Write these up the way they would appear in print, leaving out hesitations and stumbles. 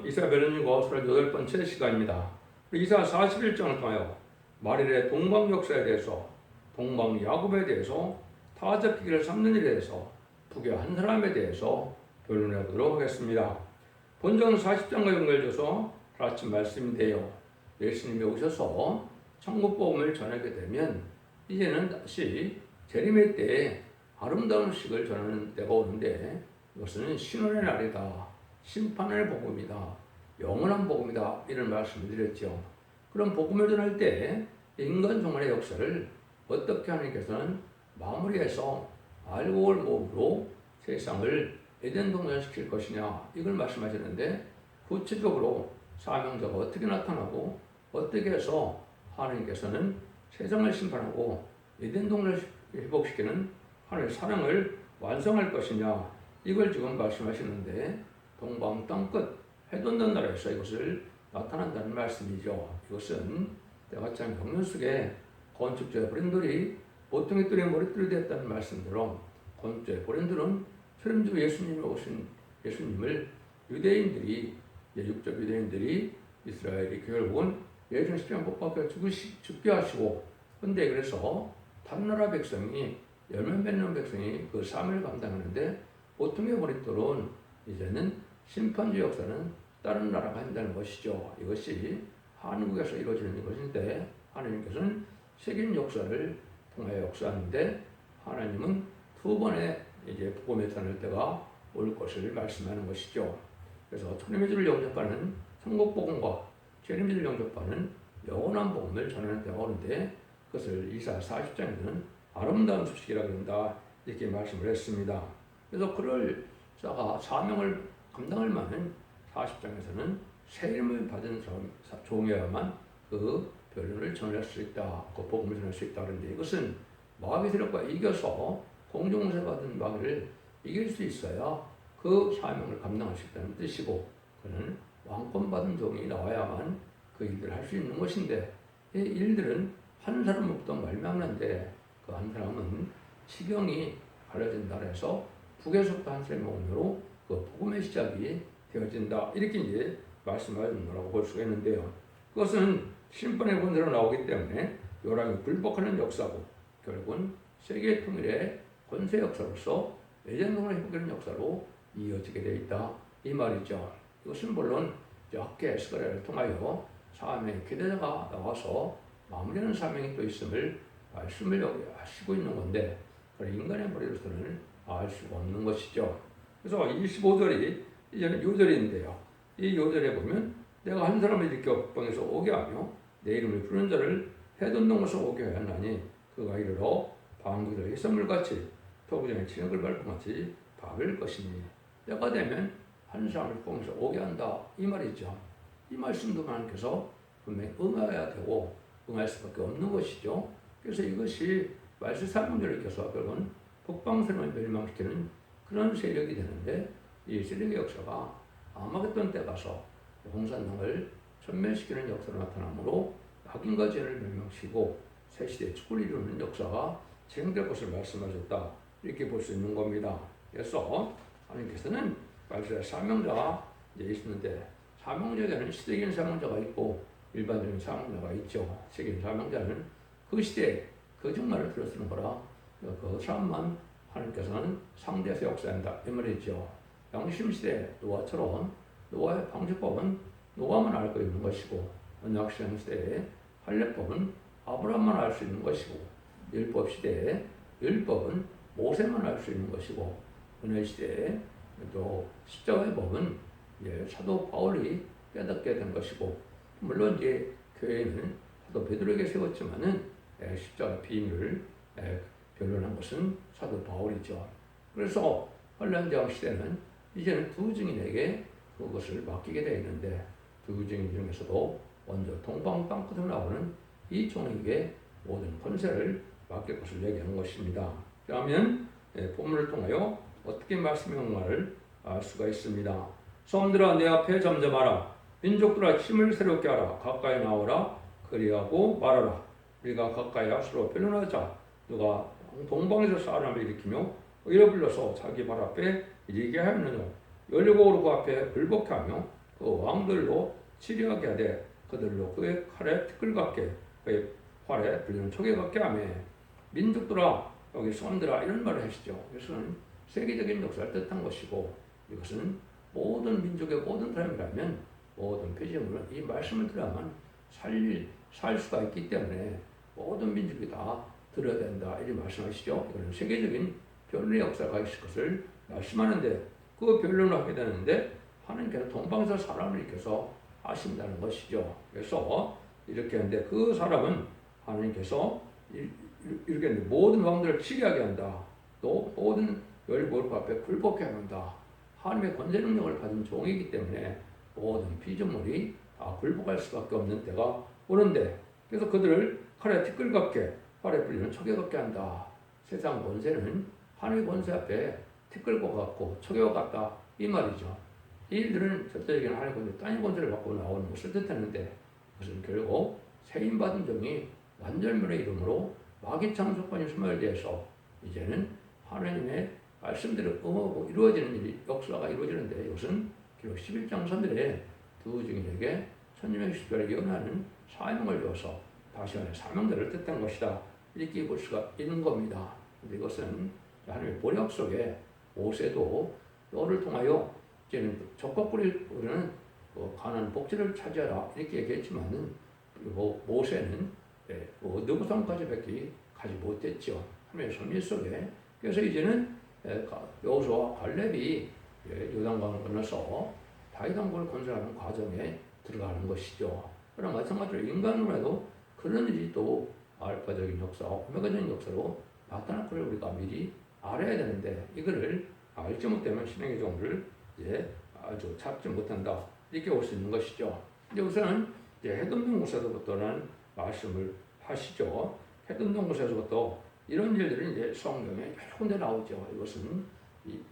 이사 변론이고 28번째 시간입니다. 이사 41장을 통하여 말일의 동방 역사에 대해서, 동방 야곱에 대해서, 타접기를 삼는 일에 대해서, 북의 한 사람에 대해서 변론해 보도록 하겠습니다. 본전 40장과 연결돼서 같이 말씀인데요. 예수님이 오셔서 천국복음을 전하게 되면 이제는 다시 재림의 때에 아름다운 식을 전하는 때가 오는데, 이것은 신원의 날이다, 심판의 복음이다, 영원한 복음이다, 이런 말씀을 드렸죠. 그럼 복음을 전할 때 인간 종말의 역사를 어떻게 하나님께서는 마무리해서 알곡을 모음으로 세상을 에덴 동산시킬 것이냐, 이걸 말씀하셨는데, 구체적으로 사명자가 어떻게 나타나고 어떻게 해서 하나님께서는 세상을 심판하고 에덴 동산을 회복시키는 하나님의 사랑을 완성할 것이냐, 이걸 지금 말씀하시는데, 동방 땅끝 해돋는 나라에서 이것을 나타난다는 말씀이죠. 이것은 때같이 경륜 속에 건축자의 브랜들이 보통의 뜰의 머리뜰이 되었다는 말씀대로, 건축자의 브랜들은 처음으로 예수님이 오신 예수님을 유대인들이, 육적 유대인들이, 이스라엘이 결국은 예수님 십자가에 못 박혀 죽게 하시고, 근데 그래서 다른 나라 백성이, 열몇 명 백성이 그 사명을 감당하는데, 보통의 머리뜰은 이제는 심판주 역사는 다른 나라가 한다는 것이죠. 이것이 한국에서 이루어지는 것인데, 하나님께서는 세계 역사를 통하여 역사하는데, 하나님은 두 번의 이제 복음에 전할 때가 올 것을 말씀하는 것이죠. 그래서 천림의 주를 영접하는 천국복음과 재림의 주를 영접하는 영원한 복음을 전하는 때가 오는데, 그것을 이사 40장에는 아름다운 소식이라고 한다, 이렇게 말씀을 했습니다. 그래서 그럴 자가 사명을 감당할 만한 40장에서는 새 이름을 받은 종이어야만 그 변론을 전할 수 있다, 그 복음을 전할 수 있다. 그런데 이것은 마귀 세력과 이겨서 공중세 받은 마귀를 이길 수 있어야 그 사명을 감당할 수 있다는 뜻이고, 그는 왕권 받은 종이 나와야만 그 일들을 할 수 있는 것인데, 이 일들은 한 사람부터 말미암는데, 그 한 사람은 지경이 갈라진다 해서 북에서부터 한 사람의 몸으로 그 복음의 시작이 되어진다, 이렇게 이제 말씀하는 거라고 볼 수가 있는데요. 그것은 심판의 본세로 나오기 때문에 요람이 굴복하는 역사고, 결국은 세계 통일의 권세 역사로서 예전동을 회복하는 역사로 이어지게 되어 있다, 이 말이죠. 이것은 물론 학계 스가랴를 통하여 사명의 기대자가 나와서 마무리하는 사명이 또 있음을 말씀을 하시고 있는 건데, 인간의 머리로서는 알 수가 없는 것이죠. 그래서 25절이 이제는 요절인데요. 이 요절에 보면, 내가 한 사람을 일으켜 북방에서 오게 하며 내 이름을 부르는 자를 해돋는 곳에서 오게 하였나니, 그가 이르러 방구들의 해산물같이 토부장의 진흙을 밟음같이 박을 것이니, 때가 되면 한 사람을 북방에서 오게 한다, 이 말이죠. 이 말씀도 하나님께서 분명히 응해야 되고 응할 수밖에 없는 것이죠. 그래서 이것이 말세사명절을 껴서 결국은 북방세력을 멸망시키는 그런 세력이 되는데, 이 세력의 역사가 아마겟돈 때 가서 홍산당을 전멸시키는 역사로 나타나므로 악인과 죄를 멸망시키고 새 시대의 축구를 이루는 역사가 진행될 것을 말씀하셨다, 이렇게 볼 수 있는 겁니다. 그래서 하나님께서는 말세 사명자가 이제 있는데, 사명자에는 시대적인 사명자가 있고 일반적인 사명자가 있죠. 세계적인 사명자는 그 시대에 그 정말을 들었쓰는 거라, 그 사람만 하나님께서는 상대에서 역사한다, 이 말이죠. 양심시대 노아처럼 노아의 방주법은 노아만 알고 있는 것이고, 언약시대의 할례법은 아브라함만 알 수 있는 것이고, 율법시대의 율법은 모세만 알 수 있는 것이고, 은혜시대의 또 십자가의 법은 사도 바울이 깨닫게 된 것이고, 물론 이제 교회는 사도 베드로에게 세웠지만은 십자가의 비밀을 변론한 것은 사도 바울이죠. 그래서 혼란장 시대는 이제는 두 증인에게 그것을 맡기게 되어 있는데, 두 증인 중에서도 먼저 동방 땅끝으로 나오는 이 종에게 모든 권세를 맡길 것을 얘기하는 것입니다. 그러면 본문을 통하여 어떻게 말씀한가를 알 수가 있습니다. 성들아 내 앞에 잠잠하라, 민족들아 힘을 새롭게 하라, 가까이 나오라, 그리하고 말하라. 우리가 가까이 서로 변론하자. 누가 동방에서 사람을 일으키며 의를 불러서 자기 발 앞에 이르게 하였느냐. 열리고 오르고 앞에 불복하며 그 왕들로 치리하게 하되 그들로 그의 칼에 티끌 같게 그의 활에 불리는 촉에 같게 하며 민족들아 여기 손들아 이런 말을 하시죠. 이것은 세계적인 역사를 뜻한 것이고 이것은 모든 민족의 모든 사람이라면 모든 표지물은 이 말씀을 들어야만 살 수가 있기 때문에 모든 민족이 다 들어야 된다 이렇게 말씀하시죠. 이거는 세계적인 변론의 역사가 있을 것을 말씀하는데 그 변론을 하게 되는데 하나님께서 동방에서 사람을 일으켜서 하신다는 것이죠. 그래서 이렇게 하는데 그 사람은 하나님께서 이렇게 모든 왕들을 치리하게 한다. 또 모든 열국 앞에 굴복해 한다. 하나님의 권세 능력을 가진 종이기 때문에 모든 피조물이 다 굴복할 수밖에 없는 때가 오는데 그래서 그들을 칼에 티끌 같게 활에 불리는 촉에 같게 한다. 세상 권세는 하나님의 권세 앞에 티끌과 같고 촉과 같다 이 말이죠. 이 일들은 절대적인 하나님의 권세, 땅의 권세를 갖고 나오는 것을 뜻하는데 그것은 결국 세임받은 종이 완전면의 이름으로 마귀 창조권이 소멸되어서 이제는 하나님의 말씀대로 응하고 이루어지는 일이 역사가 이루어지는데 이것은 기록 11장 선들의 두 증인에게 천지명 십자를 예언하는 사명을 줘서 다시 한번 사명들을 뜻한 것이다 이렇게 볼 수가 있는 겁니다. 근데 이것은 하나님의 보력 속에 모세도 너를 통하여 이제는 적과 꿀을 가나안 복지를 차지하라 이렇게 얘기했지만은 모세는 느부산까지밖에 가지 못했죠. 하나님의 섭리 속에 그래서 이제는 여호수아와 갈렙이 요단강을 건너서 다윗 왕국을 건설하는 과정에 들어가는 것이죠. 그러나 마찬가지로 인간으로 해도 그런 일이 또 알파적인 역사, 오메가적인 역사로 나타날 것을 우리가 미리 알아야 되는데 이거를 알지 못하면 신앙의 종을 이제 아주 찾지 못한다 이렇게 볼 수 있는 것이죠. 이제 우선은 이제 해동동 목사로부터는 말씀을 하시죠. 해동동 목사로부터 이런 일들은 이제 성경에 여러 군데 나오죠. 이것은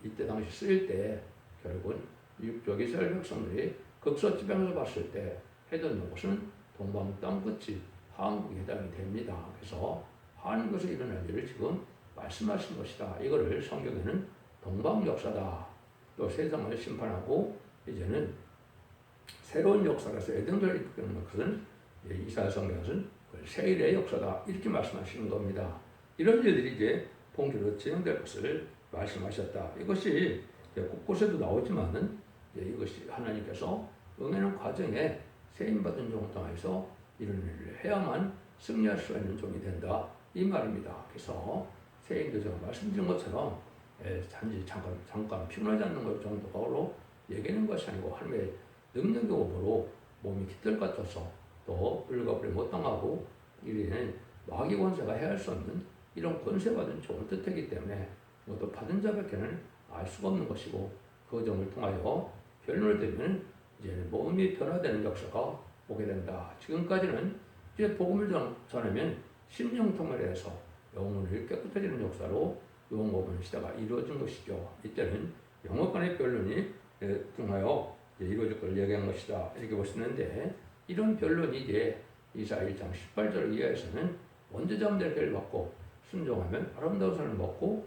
이때 당시 쓰일 때 결국은 육족 이스라엘 백성들이 극소지방에서 봤을 때 해동동 곳은 동방 땅끝이 한국에 해당이 됩니다. 그래서 한국에서 일어날 일을 지금 말씀하신 것이다. 이거를 성경에는 동방 역사다. 또 세상을 심판하고 이제는 새로운 역사라서 에덴을 이끄는 것은 이사야 성경에서는 세일의 역사다. 이렇게 말씀하시는 겁니다. 이런 일들이 이제 본격으로 진행될 것을 말씀하셨다. 이것이 곳곳에도 나오지만은 이것이 하나님께서 응하는 과정에 세임받은 종을 통해서 이런 일을 해야만 승리할 수 있는 종이 된다. 이 말입니다. 그래서 세임도 제가 말씀드린 것처럼 단지 잠깐 피곤하지 않는 것 정도로 얘기하는 것이 아니고 하나님의 능력의 오보로 몸이 깃들 같아서 또 불가불에 못 당하고 이는 마귀 권세가 해할 수 없는 이런 권세받은 종을 뜻하기 때문에 또 받은 자밖에는 알 수가 없는 것이고 그 점을 통하여 변론을 되면 이제 몸이 변화되는 역사가 오게 된다. 지금까지는 이제 복음을 전하면 심령통일해서 영혼을 깨끗해지는 역사로 용업은 시대가 이루어진 것이죠. 이때는 영업 간의 변론이 통하여 이루어질 걸 얘기한 것이다. 이렇게 볼 수 있는데 이런 변론이 이제 이사 1장 18절 이하에서는 원죄자들의 죄를 받고 순종하면 아름다운 산을 먹고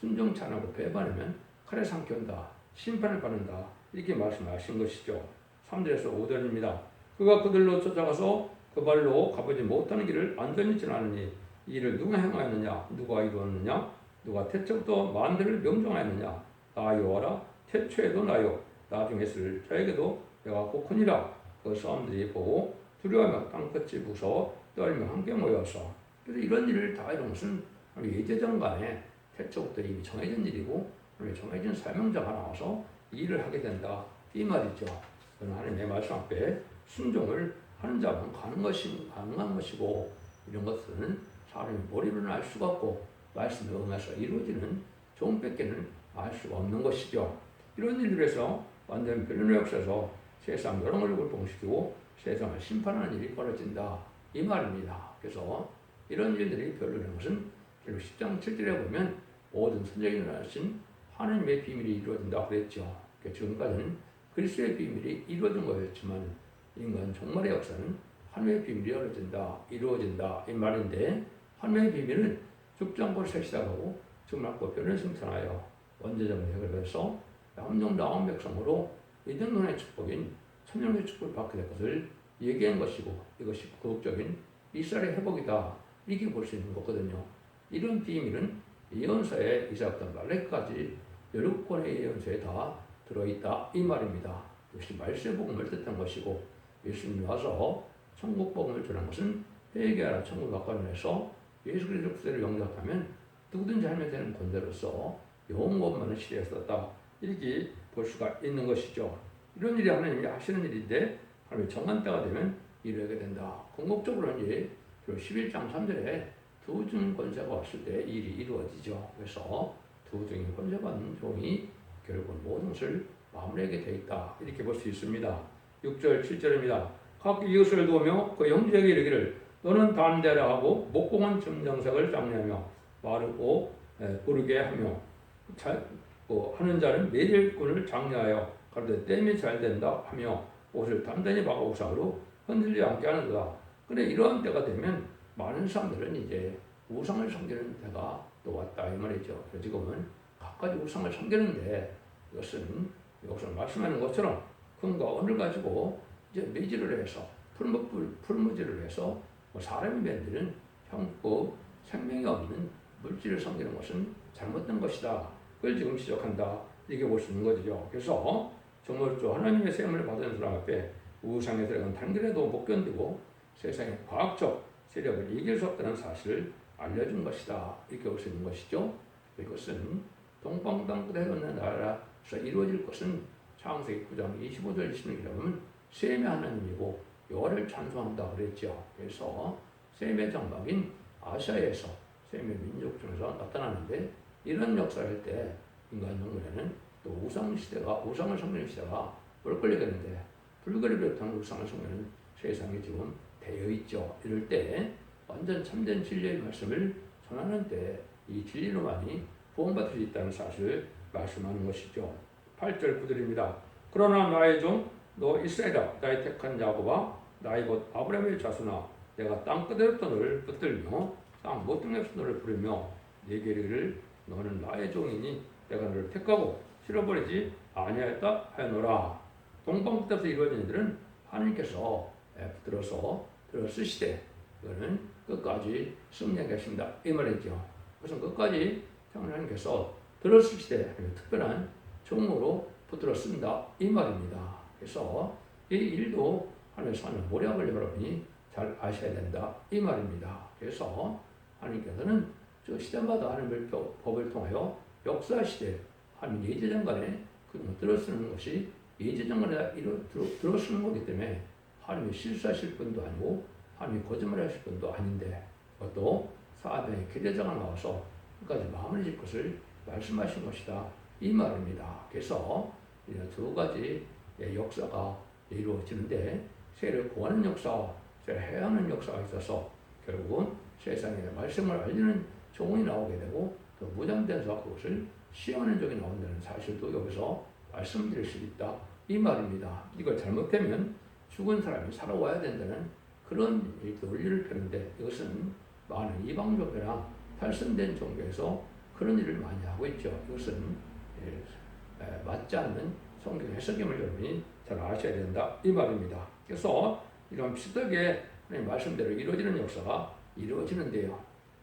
순종치 않고 배반하면 칼에 삼켜온다. 심판을 받는다. 이렇게 말씀하신 것이죠. 3절에서 5절입니다. 그가 그들로 쫓아가서 그 발로 가보지 못하는 길을 안전히 지나느니 이 일을 누가 행하였느냐? 누가 이루었느냐? 누가 태초부터 만대를 명정하였느냐? 나 여호와라 태초에도 나요 나중에 쓸 자에게도 내가 고크니라. 그 사람들이 보고 두려워하며 땅끝이 무서워 떨며 함께 모여서 그래서 이런 일을 다 이런 것은 예제전 간에 태초부터 이미 정해진 일이고 정해진 사명자가 나와서 일을 하게 된다. 이 말이죠. 그는 하나님의 말씀 앞에 순종을 하는 자만 가능한 것이고 이런 것은 사람이 머리로는 알 수가 없고 말씀에 응해서 이루어지는 종밖에는 알 수가 없는 것이죠. 이런 일들에서 완전 변론의 역사에서 세상 여러 얼굴을 봉시키고 세상을 심판하는 일이 벌어진다. 이 말입니다. 그래서 이런 일들이 변론의 것은 결국 10장 7절에 보면 모든 선생님을 하신 하나님의 비밀이 이루어진다 그랬죠. 지금까지는 그리스도의 비밀이 이루어진 거였지만 인간 종말의 역사는 하나님의 비밀이 이루어진다 이 말인데 하나님의 비밀은 죽지 않고 시작하고 죽지 않고 변을 승천하여 원죄자를 해결해서 남종 나온 백성으로 이등론의 축복인 천년의 축복을 받게 될 것을 얘기한 것이고 이것이 궁극적인 이스라엘의 회복이다. 이렇게 볼 수 있는 거거든요. 이런 비밀은 예언서에 이사야부터 말레기까지 17권의 예언서에 다 들어있다 이 말입니다. 역시 말세의 복음을 뜻한 것이고 예수님이 와서 천국 복음을 전한 것은 회개하라 천국 가까이에서 예수 그리스도 구세를 영접하면 누구든지 하면 되는 권세로서 영원만을 시대에 썼다. 이렇게 볼 수가 있는 것이죠. 이런 일이 하나님이 하시는 일인데 하나님이 정한 때가 되면 이루게 된다. 궁극적으로는 이제 11장 3절에 두 중 권세가 왔을 때 일이 이루어지죠. 그래서 두 중의 권세받는 종이 결국 모든 것을 마무리하게 되어 있다. 이렇게 볼 수 있습니다. 6절 7절입니다. 각 이웃을 도우며 그 형제에게 이르기를 너는 담대하라 하고 목공은 점정색을 장려하며 마르고 부르게 하며 하는 자는 매일꾼을 장려하여 가로되 땜이 잘 된다 하며 옷을 단단히 박아 우상으로 흔들리지 않게 하는도다. 그래 이러한 때가 되면 많은 사람들은 이제 우상을 섬기는 때가 또 왔다 이 말이죠. 지금은 각가지 우상을 섬기는데 이것은 여기서 말씀하는 것처럼 금과 은을 가지고 이제 매질을 해서 풀무질을 해서 사람이 만드는 형법 생명이 없는 물질을 섬기는 것은 잘못된 것이다. 그걸 지금 지적한다. 이게 볼 수 있는 거죠. 그래서 정말 하나님의 셈을 받은 사람 앞에 우상의 세력은 단결해도 못 견디고 세상의 과학적 세력을 이길 수 없다는 사실을 알려준 것이다. 이렇게 볼 수 있는 것이죠. 이것은 동방당끝에 나라에서 이루어질 것은 창세기 9장 25절 26절에 보면 셈의 하나님이고 여호와를 찬송한다 그랬죠. 그래서 셈의 장막인 아시아에서 셈의 민족 중에서 나타나는데 이런 역사를 할 때 인간 영혼에는 또 우상을 섬기는 시대가 올 걸리겠는데 불교를 비롯한 우상을 섬기는 세상이 지금 되어 있죠. 이럴 때 완전 참된 진리의 말씀을 전하는 때 이 진리로만이 구원받을 수 있다는 사실을 말씀하는 것이죠. 8절 9절입니다. 그러나 나의 종 너 이스라엘아 나의 택한 야곱아 나의 곧 아브라함의 자손아 내가 땅 끝에부터 너를 붙들며 땅 모퉁이에서 너를 부르며 네게 이르기를 너는 나의 종이니 내가 너를 택하고 실어버리지 아니하였다 하였노라. 동방부터서 이루어진 일들은 하나님께서 붙들어서 들어쓰시되 그거는 끝까지 승리하게 하신다 이 말이죠. 그래서 끝까지 하나님께서 들어쓰시되 특별한 종으로 붙들어 쓴다 이 말입니다. 그래서 이 일도 하나님께서 하는 모략을 여러분이 잘 아셔야 된다 이 말입니다. 그래서 하나님께서는 저 시대마다 하나님의 법을 통하여 역사시대 하나님 예제장간에 그런 들어쓰는 것이 예제장간에 들어쓰는 거기 때문에 하나님이 실수하실 분도 아니고 하나님이 거짓말하실 분도 아닌데 또 사단의 계제자가 나와서 끝까지 마무리 질 것을 말씀하신 것이다 이 말입니다. 그래서 이런 두 가지 역사가 이루어지는데 세를 구하는 역사와 세를 해하는 역사가 있어서 결국은 세상에 말씀을 알리는 종이 나오게 되고 또 무장된 자 그것을 시험하는 종이 나온다는 사실도 여기서 말씀드릴 수 있다 이 말입니다. 이걸 잘못되면 죽은 사람이 살아와야 된다는 그런 논리를 펴는데 이것은 많은 이방종교나 탈선된 종교에서 그런 일을 많이 하고 있죠. 이것은 맞지 않는 성경 해석임을 여러분이 잘 아셔야 된다 이 말입니다. 그래서 이런 비슷하게 말씀대로 이루어지는 역사가 이루어지는데요.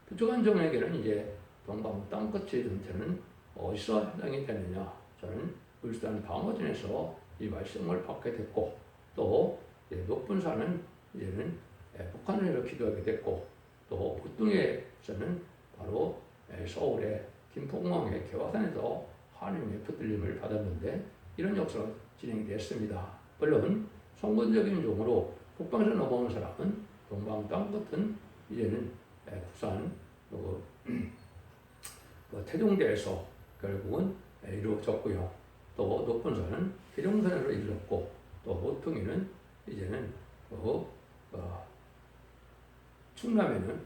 부족한 종에게는 이제 동방 땅끝의 전체는 어디서 해당이 되느냐? 저는 울산 방어전에서 이 말씀을 받게 됐고 또 높은 산은 이제는 북한으로 기도하게 됐고 또 보통에서는 바로 서울의 김포공항의 개화산에서 하나님의 붙들림을 받았는데 이런 역사가 진행이 됐습니다. 물론 성군적인 종으로 북방에서 넘어온 사람은 동방 땅끝은 이제는 부산 태종대에서 결국은 이루어졌고요. 또 높은 산은 계룡산으로 이루어졌고 또 모퉁이는 이제는 충남에는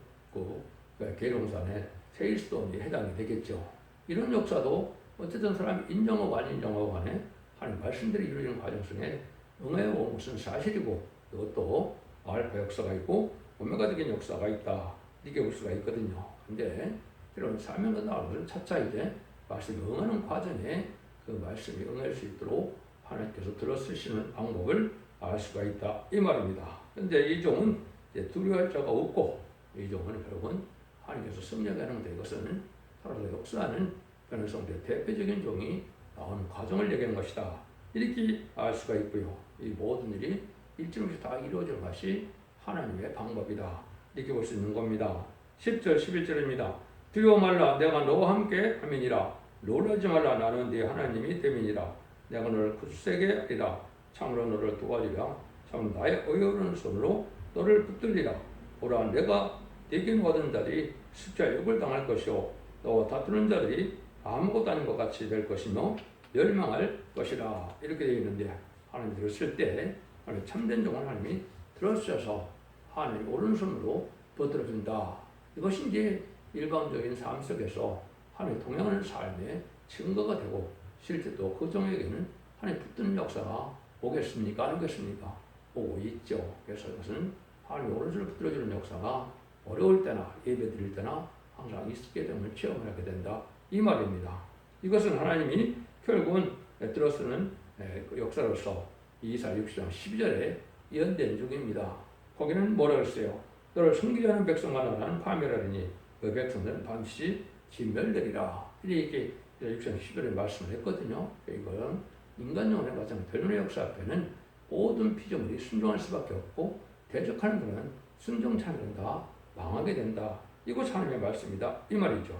계룡산의 세일스톤이 해당이 되겠죠. 이런 역사도 어쨌든 사람이 인정하고 안 인정하고 간에 하나님 말씀들이 이루어지는 과정 속에 응해온 것은 사실이고 이것도 알파 역사가 있고 오메가적인 역사가 있다 이렇게 볼 수가 있거든요. 근데 이런 사명과 나오는 차차 이제 말씀이 응하는 과정에 그 말씀이 응할 수 있도록 하나님께서 들어쓰시는 방법을 알 수가 있다 이 말입니다. 그런데 이 종은 두려워할 자가 없고 이 종은 결국은 하나님께서 승리하게 하는데 이것은 살아서 역사하는 변화성대 대표적인 종이 나오는 과정을 얘기하는 것이다. 이렇게 알 수가 있고요. 이 모든 일이 일정없이 다 이루어지는 것이 하나님의 방법이다. 이렇게 볼 수 있는 겁니다. 10절 11절입니다. 두려워 말라 내가 너와 함께 함이니라. 놀라지 말라 나는 네 하나님이 됨이니라. 내가 너를 굳세게 하리라. 참으로 너를 도와주리라. 참으로 나의 의로운 손으로 너를 붙들리라. 보라 내가 네게 모든 자들이 십자가 욕을 당할 것이요 너와 다투는 자들이 아무것도 아닌 것 같이 될 것이며 멸망할 것이라. 이렇게 되어 있는데 하나님 들었을 때 하나님 참된 종을 하나님이 들어주셔서 하나님 오른손으로 붙들어준다. 이것이 이제 일반적인 삶 속에서 하나님 동행하는 삶의 증거가 되고 실제 또 그 종에게는 하나님 붙드는 역사가 오겠습니까? 안 오겠습니까? 오고 있죠. 그래서 이것은 하나님 오른손을 붙들어주는 역사가 어려울 때나 예배 드릴 때나 항상 있게 됨을 체험하게 된다. 이 말입니다. 이것은 하나님이 결국은 들어쓰는 역사로서 이사 60장 12절에 예언된 중입니다. 거기는 뭐라 그랬어요? 너를 섬기게 하는 백성과 나라는 파멸하리니 그 백성들은 반드시 진멸되리라. 이렇게 6장 12절에 말씀을 했거든요. 이건 인간 영혼의 가장 별론의 역사 앞에는 모든 피조물이 순종할 수밖에 없고 대적하는 자는 순종치 않는 다 망하게 된다. 이것이 하나님의 말씀이다. 이 말이죠.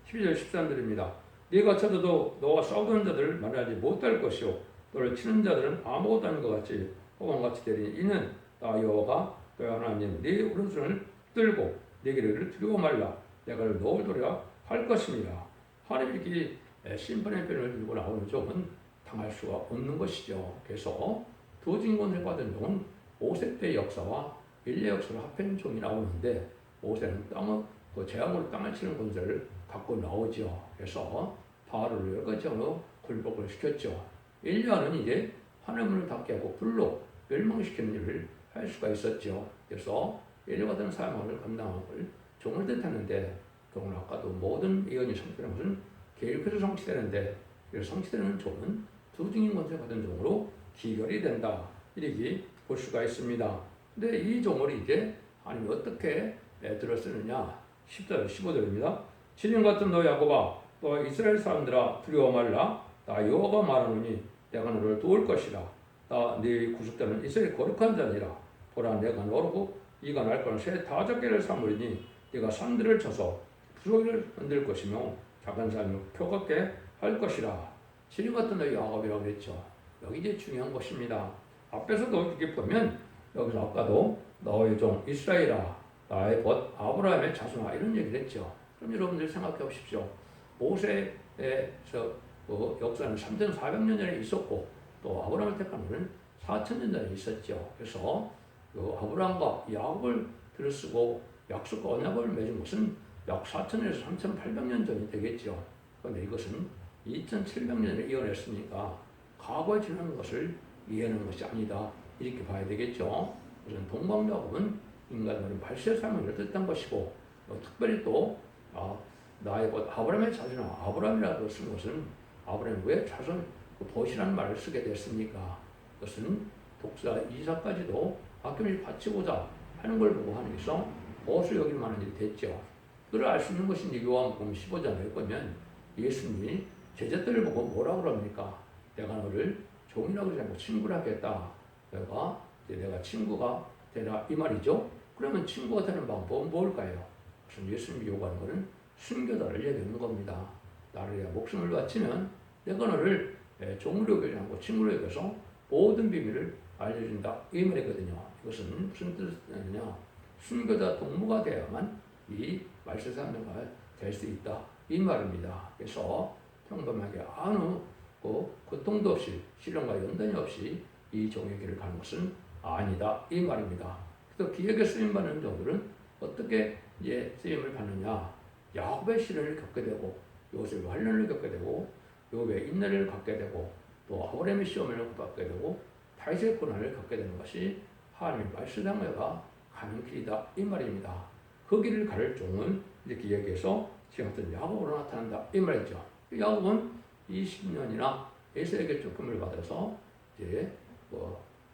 12절 13절입니다. 네가 쳐도 너와 싸우던 자들을 만나지 못할 것이요 너를 치는 자들은 아무것도 아닌 것 같이 호감같이 되리니 이는 나 여호와가 너의 하나님 네 오른손을 들고 네 길을 두려워 말라 내가 너를 놓으리라 할 것입니다. 하나님이 이렇게 심판의 편을 들고 나오는 종은 당할 수가 없는 것이죠. 그래서 두 진권을 받은 종은 모세 때 역사와 엘리야 역사를 합한 종이 나오는데 모세는 그 재앙으로 땅을 치는 권세를 갖고 나오죠. 그래서 바로를 여러 가지로 굴복을 시켰죠. 엘리야는 이제 하늘문을 닫게 하고 불로 멸망시키는 일을 할 수가 있었죠. 그래서 엘리야 같은 사명을 감당을 종을 뜻하는데 그건 아까도 모든 예언이 성취되는 것은 계획해서 성취되는데 그래서 성취되는 종은 두 증인 권세 받은 종으로 기결이 된다. 이렇게 볼 수가 있습니다. 근데 이 종을 이제 하나님이 어떻게 들어쓰느냐 14절 15절입니다. 지금 같은 너 야곱아 너 이스라엘 사람들아 두려워 말라 나 여호와가 말하노니 내가 너를 도울 것이라 나 네 구속자는 이스라엘 거룩한 자니라 보라 내가 너로 이가 날 거는 새 다적개를 삼으리니 네가 산들을 쳐서 부서기를 흔들 것이며 작은 사람을 표갑게 할 것이라. 지금 같은 너 야곱이라고 그랬죠. 여기 이제 중요한 것입니다. 앞에서도 이렇게 보면 여기서 아까도 너의 종 이스라엘아 나의 벗 아브라함의 자손아 이런 얘기를 했죠. 그럼 여러분들 생각해 보십시오. 모세에서 역사는 3,400년 전에 있었고 또 아브라함을 택한 후는 4,000년 전에 있었죠. 그래서 아브라함과 야곱을 들어쓰고 약속과 언약을 맺은 것은 약 4,000에서 3,800년 전이 되겠죠. 그런데 이것은 2,700년에 이어냈으니까 과거에 지난 것을 이해하는 것이 아니다. 이렇게 봐야 되겠죠. 우선 동방야곱은 인간들은 발세 사명을 뜻한 것이고 특별히 또 나의 곧 아브라함의 자손 아브라함이라고 쓴 것은 아브라함이 왜 자손 벗이라는 말을 쓰게 됐습니까? 그것은 독자 이삭까지도 아낌을 바치고자 하는 걸 보고 하나님께서 벗을 여길 만한 일이 됐죠. 그걸 알 수 있는 것이 요한복음 15장에 보면 예수님이 제자들을 보고 뭐라고 그럽니까? 내가 너를 종이라고 하지 않고 친구라 하겠다. 내가 친구가 되라 이 말이죠. 그러면 친구가 되는 방법은 뭘까요? 무슨 예수님이 요구하는 것은 순교자를 얘기하는 겁니다. 나를 위해 목숨을 바치면 내가 너를 종으로 여기지 않고 친구로 여겨서 모든 비밀을 알려준다 이 말이거든요. 이것은 무슨 뜻이냐? 순교자 동무가 되어야만 이 말세사명가 될 수 있다 이 말입니다. 그래서 평범하게 아무 고통도 없이 시련과 연단이 없이 이 종의 길을 가는 것은 아니다 이 말입니다. 그래서 기획에 쓰임 받는 종들은 어떻게 이제 쓰임을 받느냐? 야곱의 시련을 겪게 되고 요셉의 환난을 겪게 되고 욥의 인내를 갖게 되고 또 아브라함의 시험을 받게 되고 다윗의 고난을 겪게 되는 것이 하나님의 말세사명가 가는 길이다 이 말입니다. 그 길을 가를 종은 이렇게 얘기해서 지금 같은 야곱으로 나타난다 이 말이죠. 야곱은 20년이나 에서에게 조금을 받아서 이제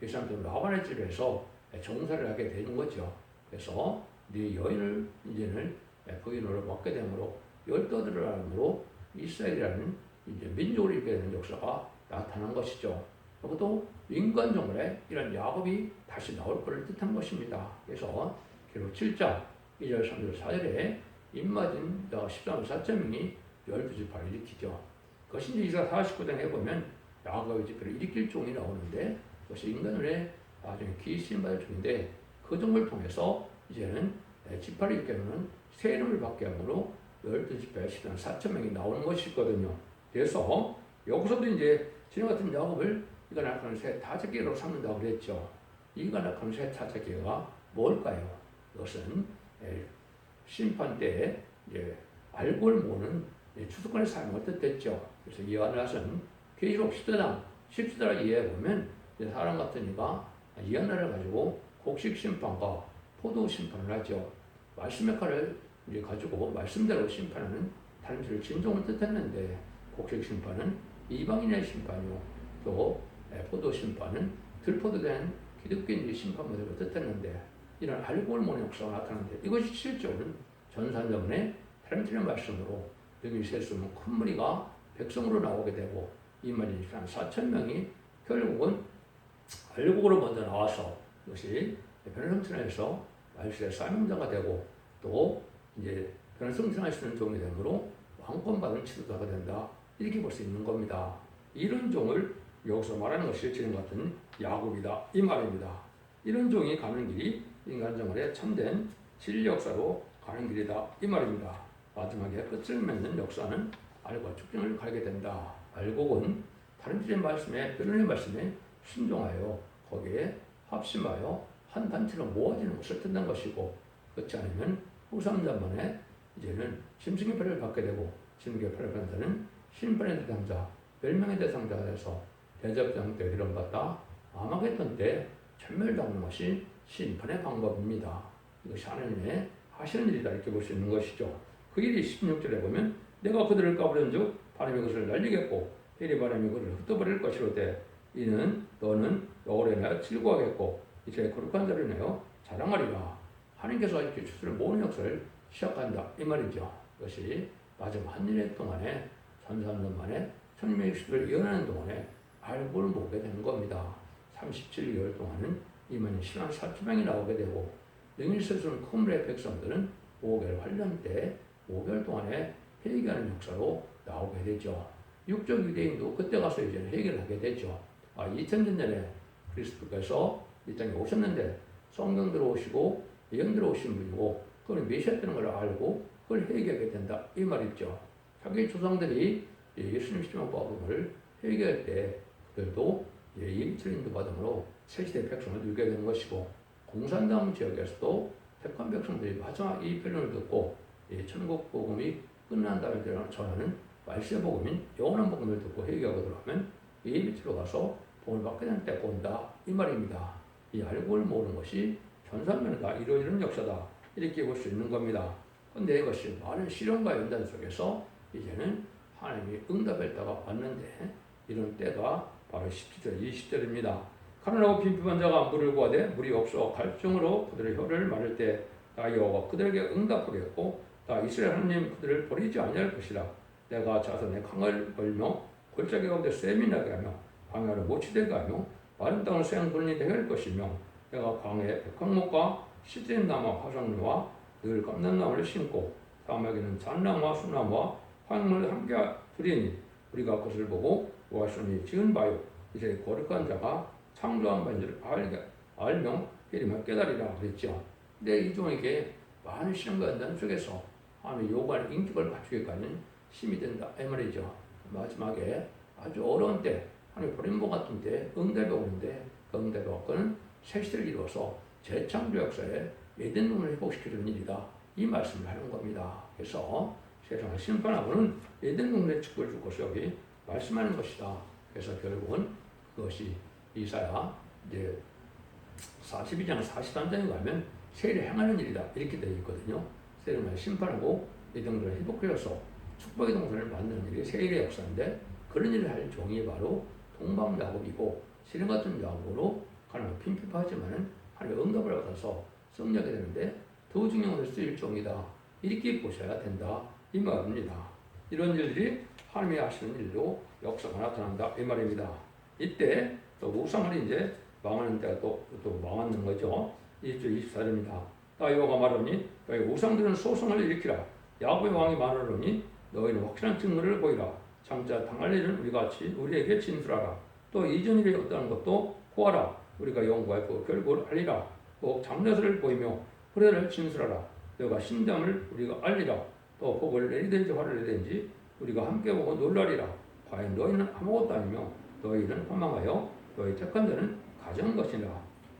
이 사람들 라반의 집에서 종사를 하게 되는 거죠. 그래서 네 여인을 이제는 부인으로 먹게 되므로 열떠들을 하므로 이스라엘이라는 이제 민족을 이루게 되는 역사가 나타난 것이죠. 그것도 인간 정글에 이런 야곱이 다시 나올 것을 뜻한 것입니다. 그래서 기록 7장 2절 3절 4절에 입맞은 13만 4천 명이 12지파를 일으키죠. 그것이 이제 이사 49장에 보면 야곱의 지파를 일으킬 종이 나오는데 그것이 인간의 나중에 기신받을 종인데 그 종을 통해서 이제는 지파를 일으키는 새 이름을 받게 함으로 12지파에 13만 4천 명이 나오는 것이거든요. 그래서 여기서도 이제 지금 같은 야곱을 이가 낙하는 새 타작기로 삼는다고 그랬죠. 이가 낙하는 새 타작기가 뭘까요? 이것은 심판 때에 알골 모는 추수권의 삶을 뜻했죠. 그래서 이와 나서는 계시록 10장 이해해 보면 사람 같은 이가 이하나를 가지고 곡식 심판과 포도 심판을 하죠. 말씀의 칼을 가지고 말씀대로 심판하는 다른 진종을 뜻했는데 곡식 심판은 이방인의 심판이요 또 포도 심판은 들포도된 기독교인의 심판 모델을 뜻했는데 이런 알골몬의 역사가 나타나는데 이것이 실적은 전산전의 다른 말씀으로 여기 세수는 큰 무리가 백성으로 나오게 되고 이 말이 한 4천 명이 결국은 알곡으로 먼저 나와서 이것이 변성천에서 말씀의 사명자가 되고 또 이제 변성천할 수 있는 종이 되므로 왕권받은 지도자가 된다 이렇게 볼 수 있는 겁니다. 이런 종을 여기서 말하는 것이 지금 같은 야곱이다 이 말입니다. 이런 종이 가는 길이 인간정글의 참된 진리 역사로 가는 길이다 이 말입니다. 마지막에 끝을 맺는 역사는 알과 축정을 가게 된다. 알곡은 다른 주의 말씀에 변론의 말씀에 순종하여 거기에 합심하여 한 단체로 모아지는 것을 뜻는 것이고 그렇지 않으면 후삼자만에 이제는 짐승의 표를 받게 되고 짐승의 표를 받는 자는 심판의 대상자, 멸망의 대상자가 돼서 대접장 때 위로받다 아마겟돈 때 천멸당하는 것이 심판의 방법입니다. 이것이 하나님의 하시는 일이다 이렇게 볼 수 있는 것이죠. 그 일이 16절에 보면 내가 그들을 까부른즉 바람이 그것을 날리겠고 해리 바람이 그들을 흩어버릴 것이로되 이는 너는 너를 내어 즐거워하겠고 이제 거룩한 자를 내어 자랑하리라. 하나님께서 이렇게 추수를 모으는 역사를 시작한다 이 말이죠. 이것이 마지막 한 일의 동안에 3년 만에 천명의 추수를 이어나는 동안에 알고를 모게 되는 겁니다. 37개월 동안은 이만 10만 4천 명이 나오게 되고 능일세수는 큰 물의 백성들은 5개월 환란 때 5개월 동안에 회개하는 역사로 나오게 되죠. 육적 유대인도 그때 가서 이제 회개를 하게 되죠. 2000년 전에 그리스도께서 이 땅에 오셨는데 성경 들어오시고 예언 들어오신 분이고 그걸 메시아였다는 걸 알고 그걸 회개하게 된다 이 말이죠. 자기 조상들이 예수님 십자가법을 회개할 때 그들도 예비처를 인도받음으로 새시대 백성을 누리게 되는 것이고 공산당 지역에서도 택한 백성들이 마지막 이 변론을 듣고 천국 복음이 끝난 다음에 전하는 말세 복음인 영원한 복음을 듣고 회개하고 들어가면 예비처로 가서 복을 받게 되는 때가 온다 이 말입니다. 이 알고를 모으는 것이 전산면에다 이루어지는 역사다 이렇게 볼 수 있는 겁니다. 그런데 이것이 많은 실험과 연단 속에서 이제는 하나님이 응답할 때가 왔는데 이런 때가 바로 17절 20절입니다. 가난하고 빈핍한 자가 물을 구하되 물이 없어 갈증으로 그들의 혀를 마를 때 나 여호와가 그들에게 응답하겠고 나 이스라엘 하나님 그들을 버리지 아니할 것이라. 내가 자손의 강을 걸며 골짜기 가운데 셈이 나게 하며 광야를 못치되게 하며 마른 땅을 생분이 되게 할 것이며 내가 광야에 백향목과 시드림 나무와 화산나무와 늘 감난 나무를 심고 사막에는 잣나무와 수나무와 화목을 함께 두리니 우리가 그것을 보고 여호와시니 지은 바요 이제 거룩한 자가 창조한 바인 줄 알며 예림을 깨달으리라 그랬죠. 근데 이 종에게 많은 시험과 연단 속에서 하나님의 요구하는 인격을 갖추기까지는 힘이 된다 이 말이죠. 마지막에 아주 어려운 때 하나님 버림목 같은 때 응답이 오는데 그 응답이 왔고는 새시대를 이루어서 재창조 역사에 에덴 동산을 회복시키는 일이다 이 말씀을 하는 겁니다. 그래서 세상을 심판하고는 에덴 동산의 축복을 줄 것이 여기 말씀하는 것이다. 그래서 결국은 그것이 이사야 이제 42장 43장에 가면 세일을 행하는 일이다 이렇게 되어 있거든요. 세일을 심판하고 에덴을 회복하여서 축복의 동산을 만드는 일이 세일의 역사인데 그런 일을 할 종이 바로 동방야곱이고 실현 같은 야구로 하나님은 핀핍하지만은 하나님의 응답을 받아서 승리하게 되는데 더 중요한 쓰일 종이다. 이렇게 보셔야 된다. 이 말입니다. 이런 일들이 하나님이 하시는 일로 역사가 나타난다. 이 말입니다. 이때 또 우상을 이제 망하는 때가 또 망하는 거죠. 1절 24절입니다. 여호와가 말하니 너희 우상들은 소송을 일으키라. 야곱의 왕이 말하노니 너희는 확실한 증거를 보이라. 장차 당할 일은 우리같이 우리에게 진술하라. 또 이전 일이 없다는 것도 고하라. 우리가 영광의 그 결국을 알리라. 꼭 장례서를 보이며 후례를 진술하라. 너가 신담을 우리가 알리라. 또 복을 내리든지 화를 내든지 우리가 함께 보고 놀라리라. 과연 너희는 아무것도 아니며 너희는 허망하여 너희 택한 자는 가져온 것이라.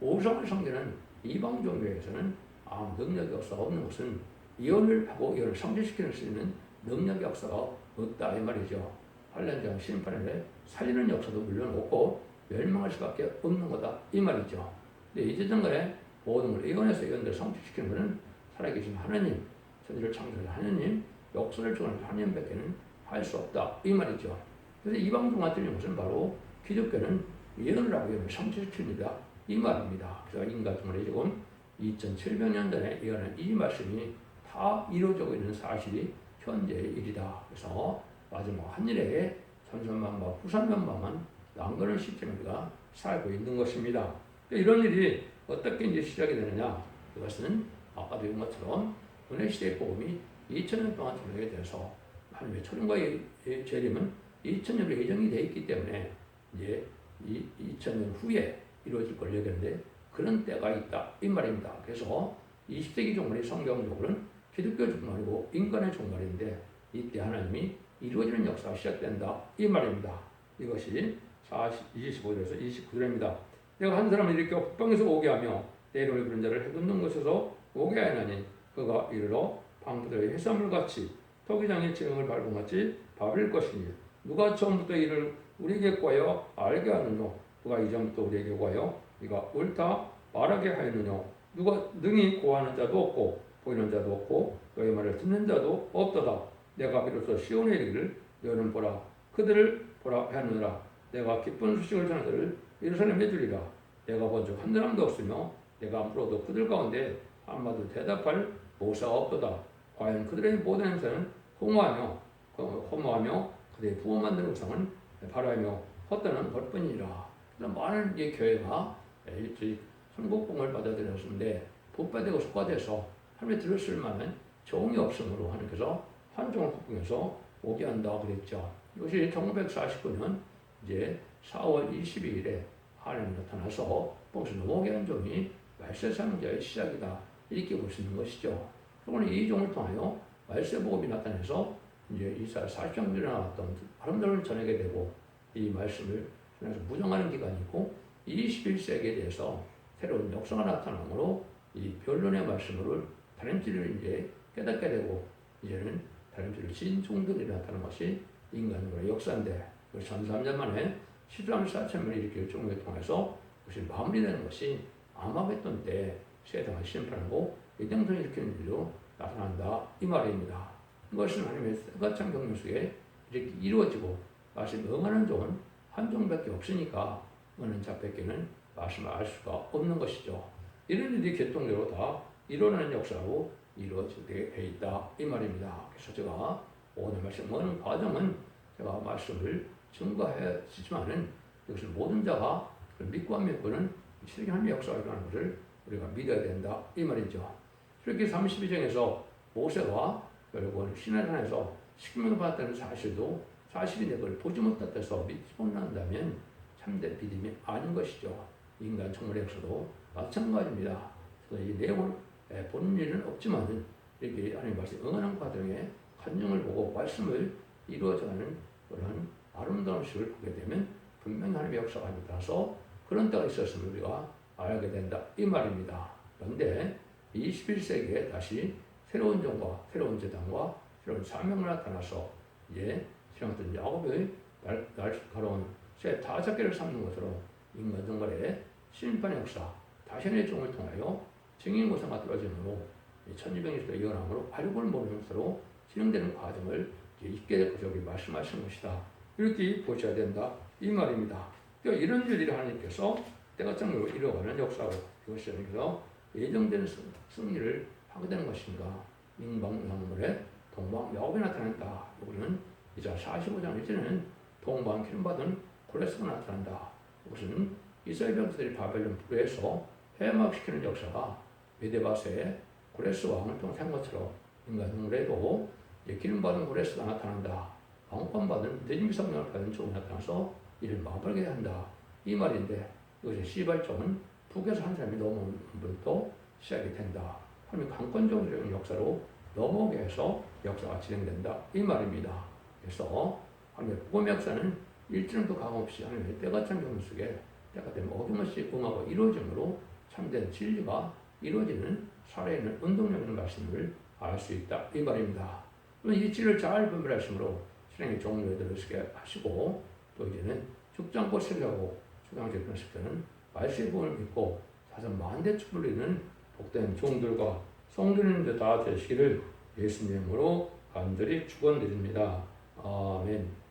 우상을 섬기는 이방 종교에서는 아무 능력이 없는 것은 예언을 하고 예언을 성취시키는 수 있는 능력의 역사가 없다 이 말이죠. 환란장 심판에 살리는 역사도 물론 없고 멸망할 수밖에 없는 거다 이 말이죠. 근데 이제전간에 모든 걸 예언해서 예언을 성취시키는 것은 살아계신 하나님, 천지를 창조하신 하나님, 역사를 주관하신 하나님밖에는 할 수 없다 이 말이죠. 그래서 이방종과 틀린 것은 바로 기독교는 예언을 하고 예언을 성취시킵니다 이 말입니다. 그래서 인간종말이 지금 2700년 전에 예언한 이 말씀이 다 이루어지고 있는 사실이 현재의 일이다. 그래서 마지막 한일에 천천만마 후삼천만만 난거를 시키는 우리가 살고 있는 것입니다. 이런 일이 어떻게 이제 시작이 되느냐? 이것은 아까도 본 것처럼 은혜 시대의 복음이 2000년 동안 전하게 돼서 하나님의 초림과의 재림은 2000년으로 예정이 되어 있기 때문에 이제 2000년 후에 이루어질 걸 얘기하는데 그런 때가 있다 이 말입니다. 그래서 20세기 종말이 성경적으로는 기독교 종말이고 인간의 종말인데 이때 하나님이 이루어지는 역사가 시작된다 이 말입니다. 이것이 25절에서 29절입니다. 내가 한 사람을 일으켜 북방에서 오게 하며 내 이름을 부른 자를 해돋는 곳에서 오게 하나니 그가 이르러 방부들의 해산물같이 토기장의 지능을 밟은 같이 밟을 것이니 누가 처음부터 이를 우리에게 구하여 알게 하느냐 누가 이전부터 우리에게 구하여 네가 옳다 말하게 하였느냐 누가 능히 고하는 자도 없고 보이는 자도 없고 너의 말을 듣는 자도 없도다. 내가 비로소 시온에 이르기를 너는 보라 그들을 보라 하느니라. 내가 기쁜 소식을 전하기를 예루살렘에 주리라. 내가 본 적 한 사람도 없으며 내가 물어도 그들 가운데 한마디도 대답할 모사가 없도다. 과연 그들의 모든 행사는 허무하며 그들의 부어 만든 우상은 바라며 헛되는 것뿐이라. 많은 교회가 일찍 천국봉을 받아들였는데 복받고 속화돼서 하나님의 들었을 만한 종이 없으므로 하나님께서 환종을 국궁에서 오게 한다 그랬죠. 이것이 1949년 이제 4월 22일에 하나님이 나타나서 복수 넘어오게 한 종이 말세 사명자의 시작이다 이렇게 볼 수 있는 것이죠. 그러면 이 종을 통하여 말세 복음이 나타나서 이제 이사야 40장들에 나왔던 아름다움을 전하게 되고 이 말씀을 전해서 무정하는 기간이고 21세기에 대해서 새로운 역사가 나타나므로 이 변론의 말씀을 다림질을 이제 깨닫게 되고 이제는 다림질을 진 종들이 나타나는 것이 인간의 역사인데 1300년 만에 13만 4천명을 일으킬 종을 통해서 그것이 마무리되는 것이 아마겟돈 때 세상을 심판하고 이등성을 일으키는 일로 나타난다 이 말입니다. 이것은 하나님의 새가찬 경륜 속에 이렇게 이루어지고 말씀에 응하는 종은 한 종밖에 없으니까 응하는 자밖에는 말씀을 알 수가 없는 것이죠. 이런 일이 개통적으로 다 일어나는 역사로 이루어지게 돼 있다 이 말입니다. 그래서 제가 오늘 말씀 응하는 과정은 제가 말씀을 증거하지만은 이것을 모든 자가 믿고 안 믿고는 실행하는 역사가 일어나는 것을 우리가 믿어야 된다 이 말이죠. 이렇게 32장에서 모세가 결국은 시내산에서 식명을 받았다는 사실도 사실인데 그걸 보지 못했다서 믿지 못한다면 참된 믿음이 아닌 것이죠. 인간 청문의 역사도 마찬가지입니다. 그래서 이 내용을 보는 일은 없지만 이렇게 하나님 말씀 응하는 과정에 간증을 보고 말씀을 이루어져가는 그런 아름다운 식을 보게 되면 분명히 하나님의 역사가 나타나서 그런 때가 있었음을 우리가 알게 된다 이 말입니다. 그런데 21세기에 다시 새로운 종과 새로운 재단과 새로운 사명을 나타나서 이제 신앙된 야곱의 날카로운 새 다섯개를 삼는 것으로 인간 정말의 심판의 역사 다시의 종을 통하여 증인 고생가 떨어지므로 1200년대 예언함으로 발육을 모르는 것으로 진행되는 과정을 있게 될 것을 말씀하시는 것이다. 이렇게 보셔야 된다 이 말입니다. 그러니까 이런 일들이 하나님께서 때가 장로 이루어가는 역사로 이것이 하나님께서 예정된 승리를 하게 되는 것인가. 인방양물에 동방 야곱이 나타난다. 이거는 이자 45장 이제는 동방 기름받은 고레스가 나타난다. 이것은 이스라엘 백성들이 바벨론 불에서 해막시키는 역사가 메데바스의 고레스 왕을 통한 것처럼 인간물에도 기름받은 고레스가 나타난다. 왕권받은 대진비 성령을 받은 쪽이 나타나서 이를 막아버리게 한다. 이 말인데 이것의 시발점은 북에서 한 사람이 넘어오는 분부터 시작이 된다. 하나님 강권적인 역사로 넘어오게 해서 역사가 진행된다. 이 말입니다. 그래서 하나님의 복음의 역사는 일주일도 강없이 하나님의 때같은 경우 속에 때가 되면 어김없이 응하고 이루어짐으로 참된 진리가 이루어지는 살아있는 운동력의 말씀을 알 수 있다. 이 말입니다. 이 진리를 잘 분별하심으로 실행의 종료를 쓰게 하시고 또 이제는 죽장고 쓰려고 주장제 편식자는 말씀의 복음을 믿고 사선 만대 축불리는 복된 종들과 성도님들 다 되시기를 예수님으로 간절히 축원드립니다. 아멘.